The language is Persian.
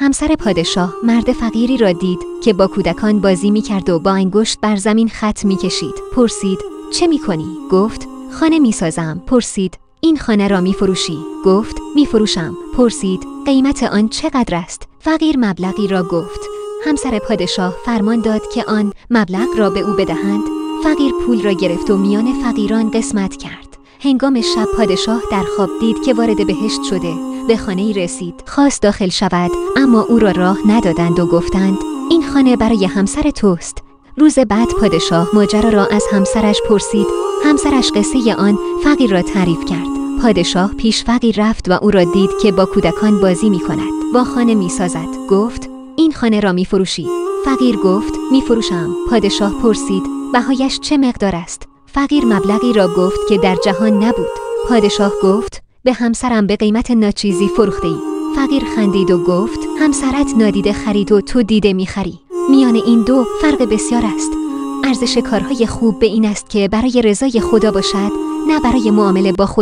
همسر پادشاه مرد فقیری را دید که با کودکان بازی می‌کرد و با انگشت بر زمین خط می‌کشید. پرسید: چه می‌کنی؟ گفت: خانه می‌سازم. پرسید: این خانه را می‌فروشی؟ گفت: می‌فروشم. پرسید: قیمت آن چقدر است؟ فقیر مبلغی را گفت. همسر پادشاه فرمان داد که آن مبلغ را به او بدهند. فقیر پول را گرفت و میان فقیران قسمت کرد. هنگام شب پادشاه در خواب دید که وارد بهشت شده. به خانه‌ای رسید، خواست داخل شود، اما او را راه ندادند و گفتند: این خانه برای همسر توست. روز بعد پادشاه ماجرا را از همسرش پرسید. همسرش قصه آن فقیر را تعریف کرد. پادشاه پیش فقیر رفت و او را دید که با کودکان بازی می کند. با خانه می سازد. گفت: این خانه را می فروشی؟ فقیر گفت: می فروشم. پادشاه پرسید: بهایش چه مقدار است؟ فقیر مبلغی را گفت که در جهان نبود. پادشاه گفت: به همسرم به قیمت ناچیزی فروخته‌ای. فقیر خندید و گفت: همسرت نادیده خرید و تو دیده می‌خری. میان این دو فرق بسیار است. ارزش کارهای خوب به این است که برای رضای خدا باشد، نه برای معامله با خود.